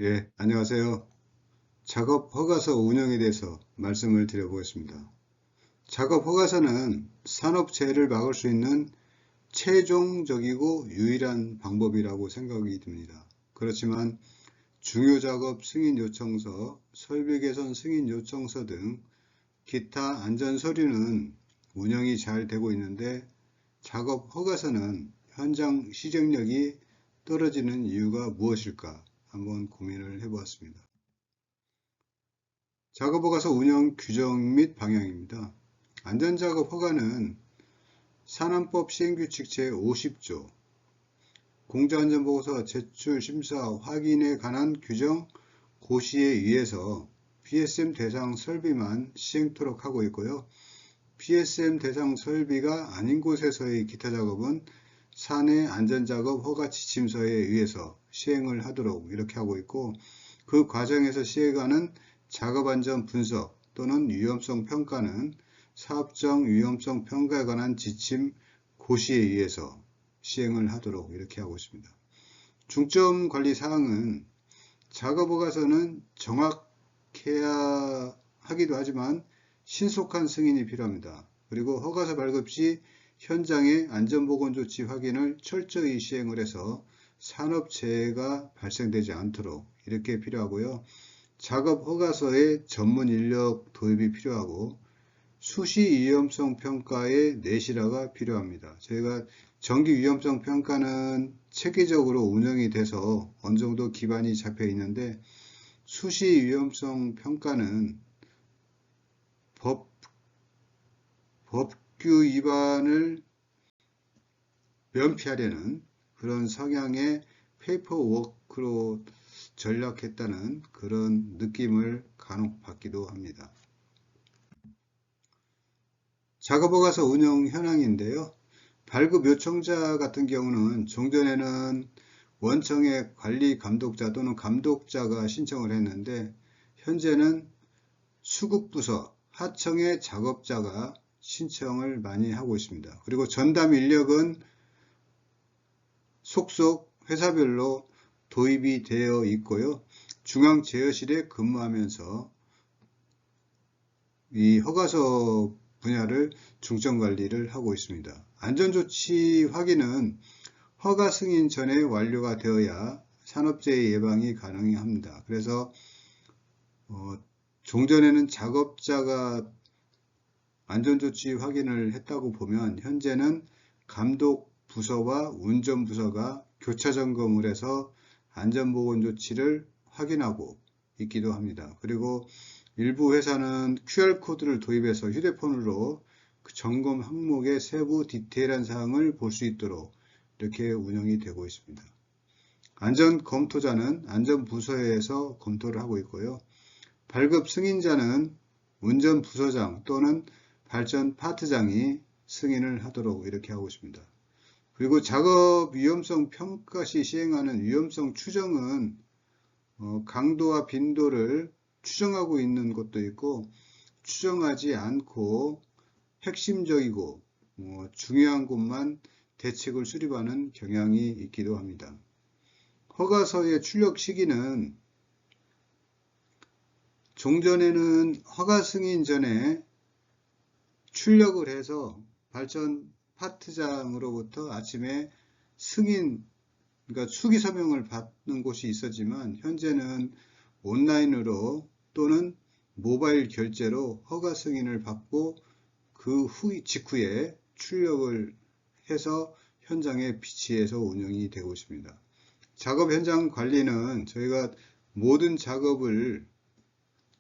예, 안녕하세요. 작업 허가서 운영에 대해서 말씀을 드려보겠습니다. 작업 허가서는 산업재해를 막을 수 있는 최종적이고 유일한 방법이라고 생각이 듭니다. 그렇지만 중요작업 승인 요청서, 설비 개선 승인 요청서 등 기타 안전 서류는 운영이 잘 되고 있는데 작업 허가서는 현장 시정력이 떨어지는 이유가 무엇일까 한번 고민을 해보았습니다. 작업허가서 운영 규정 및 방향입니다. 안전작업 허가는 산안법 시행규칙 제50조 공정안전보고서 제출 심사 확인에 관한 규정 고시에 의해서 PSM 대상 설비만 시행토록 하고 있고요. PSM 대상 설비가 아닌 곳에서의 기타 작업은 사내 안전작업 허가 지침서에 의해서 시행을 하도록 이렇게 하고 있고, 그 과정에서 시행하는 작업안전 분석 또는 위험성 평가는 사업적 위험성 평가에 관한 지침 고시에 의해서 시행을 하도록 이렇게 하고 있습니다. 중점 관리 사항은 작업허가서는 정확해야 하기도 하지만 신속한 승인이 필요합니다. 그리고 허가서 발급 시 현장의 안전보건조치 확인을 철저히 시행을 해서 산업재해가 발생되지 않도록 이렇게 필요하고요. 작업 허가서에 전문 인력 도입이 필요하고 수시 위험성 평가의 내실화가 필요합니다. 저희가 정기 위험성 평가는 체계적으로 운영이 돼서 어느 정도 기반이 잡혀 있는데, 수시 위험성 평가는 법규 위반을 면피하려는 그런 성향의 페이퍼워크로 전락했다는 그런 느낌을 간혹 받기도 합니다. 작업허가서 운영 현황인데요. 발급 요청자 같은 경우는 종전에는 원청의 관리 감독자 또는 감독자가 신청을 했는데, 현재는 수급부서 하청의 작업자가 신청을 많이 하고 있습니다. 그리고 전담 인력은 속속 회사별로 도입이 되어 있고요. 중앙제어실에 근무하면서 이 허가서 분야를 중점 관리를 하고 있습니다. 안전조치 확인은 허가 승인 전에 완료가 되어야 산업재해 예방이 가능합니다. 그래서 종전에는 작업자가 안전조치 확인을 했다고 보면, 현재는 감독부서와 운전부서가 교차 점검을 해서 안전보건조치를 확인하고 있기도 합니다. 그리고 일부 회사는 QR코드를 도입해서 휴대폰으로 그 점검 항목의 세부 디테일한 사항을 볼 수 있도록 이렇게 운영이 되고 있습니다. 안전검토자는 안전부서에서 검토를 하고 있고요. 발급 승인자는 운전부서장 또는 발전 파트장이 승인을 하도록 이렇게 하고 있습니다. 그리고 작업 위험성 평가 시 시행하는 위험성 추정은 강도와 빈도를 추정하고 있는 것도 있고, 추정하지 않고 핵심적이고 중요한 곳만 대책을 수립하는 경향이 있기도 합니다. 허가서의 출력 시기는 종전에는 허가 승인 전에 출력을 해서 발전 파트장으로부터 아침에 승인, 그러니까 수기 서명을 받는 곳이 있었지만, 현재는 온라인으로 또는 모바일 결제로 허가 승인을 받고 그 직후에 출력을 해서 현장에 비치해서 운영이 되고 있습니다. 작업 현장 관리는 저희가 모든 작업을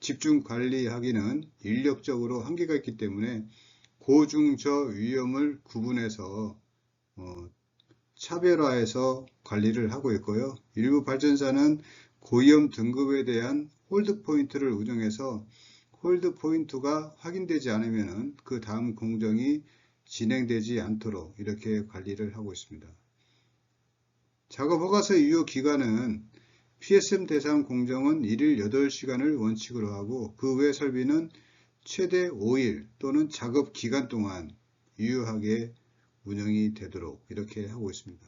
집중 관리하기는 인력적으로 한계가 있기 때문에 고중저 위험을 구분해서 차별화해서 관리를 하고 있고요. 일부 발전사는 고위험 등급에 대한 홀드 포인트를 운영해서 홀드 포인트가 확인되지 않으면 그 다음 공정이 진행되지 않도록 이렇게 관리를 하고 있습니다. 작업 허가서 유효 기간은 PSM 대상 공정은 1일 8시간을 원칙으로 하고, 그 외 설비는 최대 5일 또는 작업 기간 동안 유효하게 운영이 되도록 이렇게 하고 있습니다.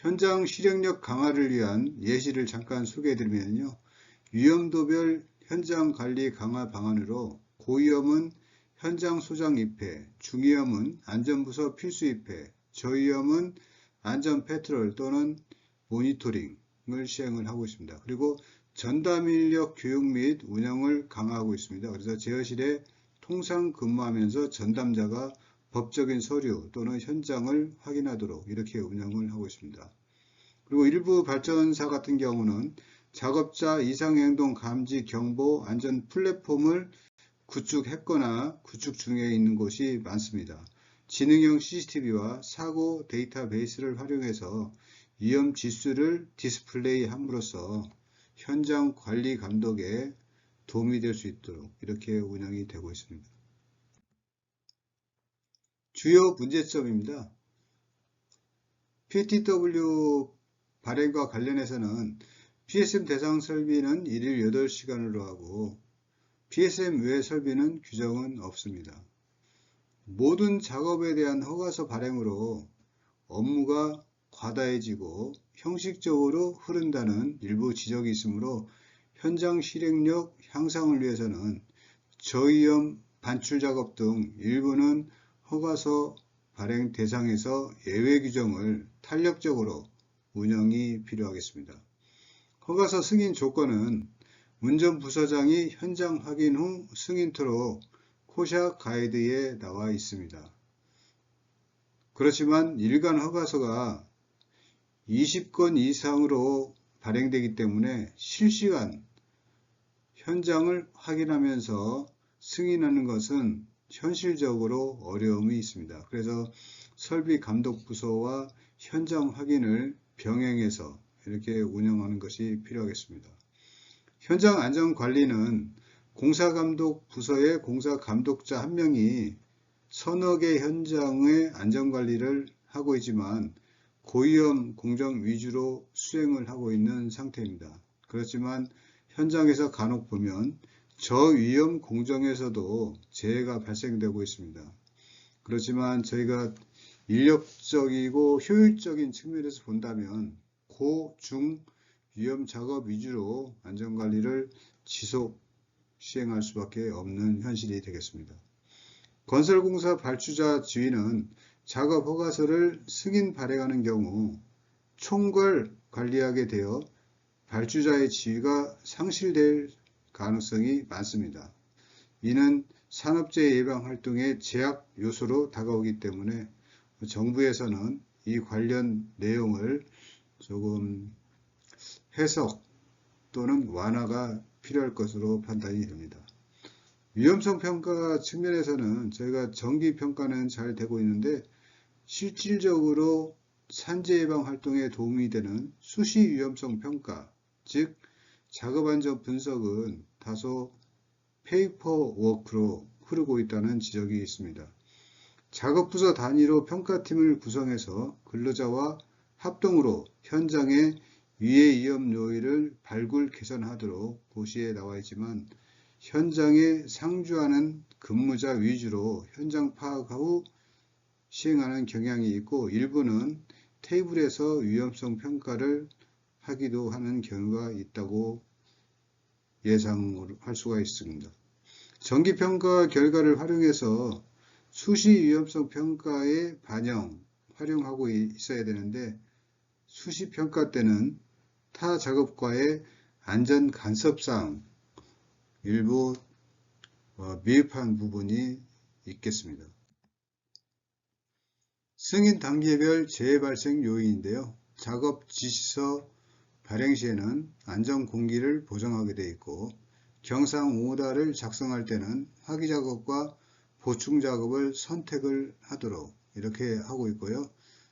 현장 실행력 강화를 위한 예시를 잠깐 소개해드리면요. 위험도별 현장 관리 강화 방안으로 고위험은 현장 소장 입회, 중위험은 안전부서 필수 입회, 저위험은 안전 패트롤 또는 모니터링을 시행을 하고 있습니다. 그리고 전담 인력 교육 및 운영을 강화하고 있습니다. 그래서 제어실에 통상 근무하면서 전담자가 법적인 서류 또는 현장을 확인하도록 이렇게 운영을 하고 있습니다. 그리고 일부 발전사 같은 경우는 작업자 이상행동 감지 경보 안전 플랫폼을 구축했거나 구축 중에 있는 곳이 많습니다. 지능형 CCTV와 사고 데이터베이스를 활용해서 위험 지수를 디스플레이 함으로써 현장 관리 감독에 도움이 될 수 있도록 이렇게 운영이 되고 있습니다. 주요 문제점입니다. PTW 발행과 관련해서는 PSM 대상 설비는 일일 8시간으로 하고 PSM 외 설비는 규정은 없습니다. 모든 작업에 대한 허가서 발행으로 업무가 과다해지고 형식적으로 흐른다는 일부 지적이 있으므로 현장 실행력 향상을 위해서는 저위험 반출 작업 등 일부는 허가서 발행 대상에서 예외 규정을 탄력적으로 운영이 필요하겠습니다. 허가서 승인 조건은 운전부서장이 현장 확인 후 승인토록 코샤 가이드에 나와 있습니다. 그렇지만 일간 허가서가 20건 이상으로 발행되기 때문에 실시간 현장을 확인하면서 승인하는 것은 현실적으로 어려움이 있습니다. 그래서 설비감독부서와 현장 확인을 병행해서 이렇게 운영하는 것이 필요하겠습니다. 현장 안전관리는 공사감독부서의 공사감독자 한 명이 서너 개 현장의 안전관리를 하고 있지만 고위험 공정 위주로 수행을 하고 있는 상태입니다. 그렇지만 현장에서 간혹 보면 저위험 공정에서도 재해가 발생되고 있습니다. 그렇지만 저희가 인력적이고 효율적인 측면에서 본다면 고, 중 위험 작업 위주로 안전관리를 지속 시행할 수밖에 없는 현실이 되겠습니다. 건설공사 발주자 지휘는 작업 허가서를 승인 발행하는 경우 총괄 관리하게 되어 발주자의 지위가 상실될 가능성이 많습니다. 이는 산업재해 예방 활동의 제약 요소로 다가오기 때문에 정부에서는 이 관련 내용을 조금 해석 또는 완화가 필요할 것으로 판단이 됩니다. 위험성 평가 측면에서는 저희가 정기 평가는 잘 되고 있는데 실질적으로 산재 예방 활동에 도움이 되는 수시 위험성 평가, 즉 작업 안전 분석은 다소 페이퍼워크로 흐르고 있다는 지적이 있습니다. 작업부서 단위로 평가팀을 구성해서 근로자와 합동으로 현장의 위해 위험 요인을 발굴 개선하도록 고시에 나와 있지만 현장에 상주하는 근무자 위주로 현장 파악 후 시행하는 경향이 있고 일부는 테이블에서 위험성 평가를 하기도 하는 경우가 있다고 예상할 수가 있습니다. 정기평가 결과를 활용해서 수시 위험성 평가에 활용하고 있어야 되는데 수시 평가 때는 타 작업과의 안전 간섭상 일부 미흡한 부분이 있겠습니다. 승인 단계별 재해 발생 요인인데요. 작업 지시서 발행 시에는 안전 공기를 보장하게 되어 있고 경상 오다를 작성할 때는 화기 작업과 보충 작업을 선택을 하도록 이렇게 하고 있고요.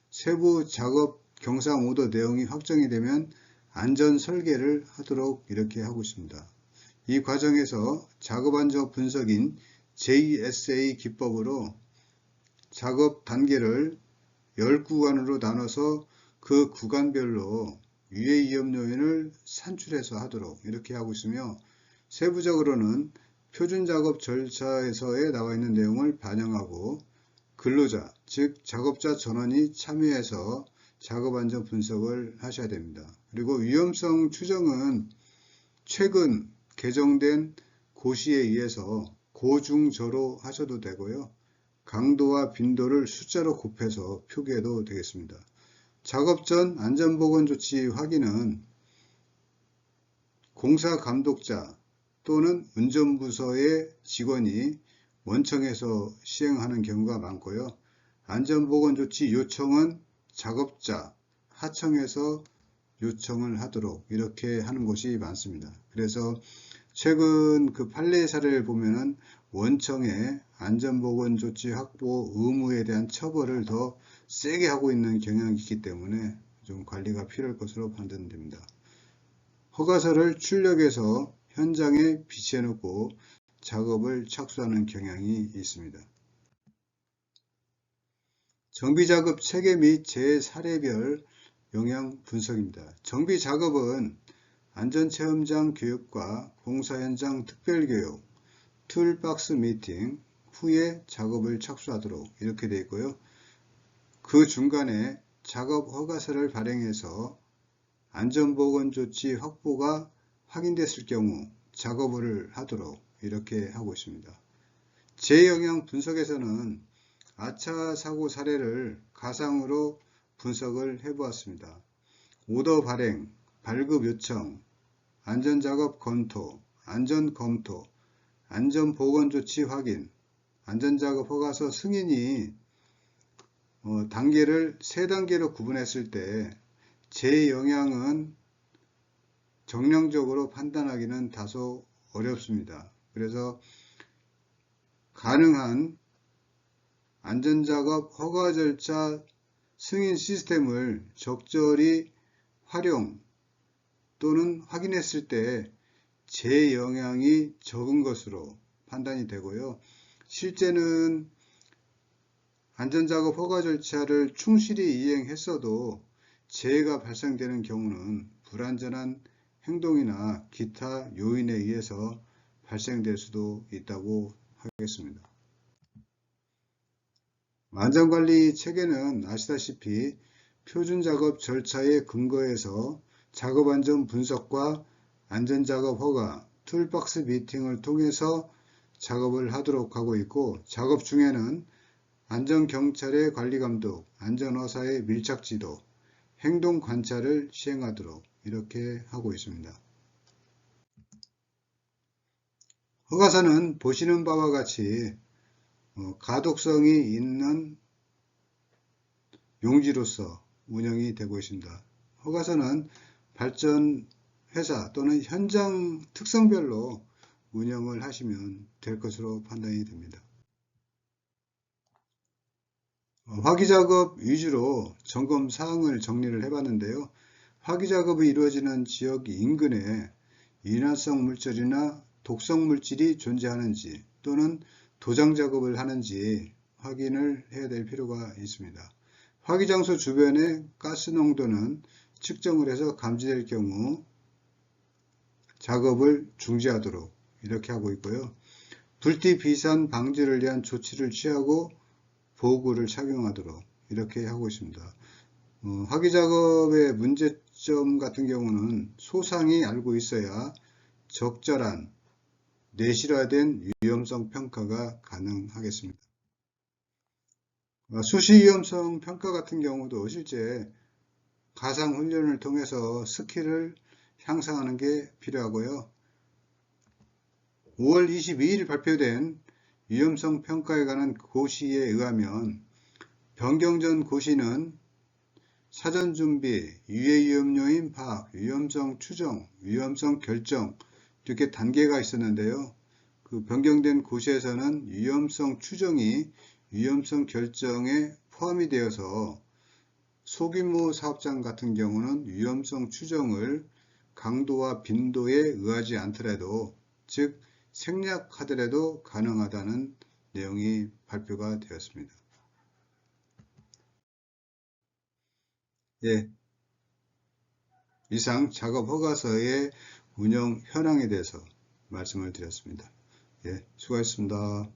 세부 작업 경상 오더 내용이 확정이 되면 안전 설계를 하도록 이렇게 하고 있습니다. 이 과정에서 작업 안전 분석인 JSA 기법으로 작업 단계를 10구간으로 나눠서 그 구간별로 유해 위험 요인을 산출해서 하도록 이렇게 하고 있으며 세부적으로는 표준 작업 절차에서에 나와 있는 내용을 반영하고 근로자, 즉 작업자 전원이 참여해서 작업 안전 분석을 하셔야 됩니다. 그리고 위험성 추정은 최근 개정된 고시에 의해서 고중저로 하셔도 되고요. 강도와 빈도를 숫자로 곱해서 표기해도 되겠습니다. 작업 전 안전보건조치 확인은 공사 감독자 또는 운전부서의 직원이 원청에서 시행하는 경우가 많고요. 안전보건조치 요청은 작업자, 하청에서 요청을 하도록 이렇게 하는 곳이 많습니다. 그래서 최근 그 판례 사례를 보면은 원청의 안전보건조치 확보 의무에 대한 처벌을 더 세게 하고 있는 경향이 있기 때문에 좀 관리가 필요할 것으로 판단됩니다. 허가서를 출력해서 현장에 비치해 놓고 작업을 착수하는 경향이 있습니다. 정비작업 체계 및 재사례별 영향 분석입니다. 정비작업은 안전체험장 교육과 공사현장 특별교육, 툴박스 미팅 후에 작업을 착수하도록 이렇게 되어 있고요. 그 중간에 작업 허가서를 발행해서 안전보건조치 확보가 확인됐을 경우 작업을 하도록 이렇게 하고 있습니다. 재영향 분석에서는 아차 사고 사례를 가상으로 분석을 해보았습니다. 오더 발행, 발급 요청, 안전작업 검토, 안전검토, 안전보건조치 확인, 안전작업 허가서 승인이 단계를 3단계로 구분했을 때 재영향은 정량적으로 판단하기는 다소 어렵습니다. 그래서 가능한 안전작업 허가 절차 승인 시스템을 적절히 활용 또는 확인했을 때 재영향이 적은 것으로 판단이 되고요. 실제는 안전작업 허가 절차를 충실히 이행했어도 재해가 발생되는 경우는 불안전한 행동이나 기타 요인에 의해서 발생될 수도 있다고 하겠습니다. 안전관리 체계는 아시다시피 표준작업 절차에 근거해서 작업안전 분석과 안전작업 허가, 툴박스 미팅을 통해서 작업을 하도록 하고 있고, 작업 중에는 안전경찰의 관리감독, 안전허사의 밀착지도, 행동관찰을 시행하도록 이렇게 하고 있습니다. 허가서는 보시는 바와 같이 가독성이 있는 용지로서 운영이 되고 있습니다. 허가서는 발전 회사 또는 현장 특성별로 운영을 하시면 될 것으로 판단이 됩니다. 화기작업 위주로 점검 사항을 정리를 해봤는데요. 화기작업이 이루어지는 지역 인근에 인화성 물질이나 독성 물질이 존재하는지 또는 도장 작업을 하는지 확인을 해야 될 필요가 있습니다. 화기장소 주변의 가스 농도는 측정을 해서 감지될 경우 작업을 중지하도록 이렇게 하고 있고요. 불티 비산 방지를 위한 조치를 취하고 보호구를 착용하도록 이렇게 하고 있습니다. 화기작업의 문제점 같은 경우는 소상히 알고 있어야 적절한 내실화된 위험성 평가가 가능하겠습니다. 수시 위험성 평가 같은 경우도 실제 가상 훈련을 통해서 스킬을 향상하는 게 필요하고요. 5월 22일 발표된 위험성 평가에 관한 고시에 의하면 변경 전 고시는 사전 준비, 유해 위험 요인 파악, 위험성 추정, 위험성 결정 이렇게 단계가 있었는데요. 그 변경된 고시에서는 위험성 추정이 위험성 결정에 포함이 되어서 소규모 사업장 같은 경우는 위험성 추정을 강도와 빈도에 의하지 않더라도, 즉 생략하더라도 가능하다는 내용이 발표가 되었습니다. 예, 이상 작업 허가서의 운영 현황에 대해서 말씀을 드렸습니다. 예, 수고하셨습니다.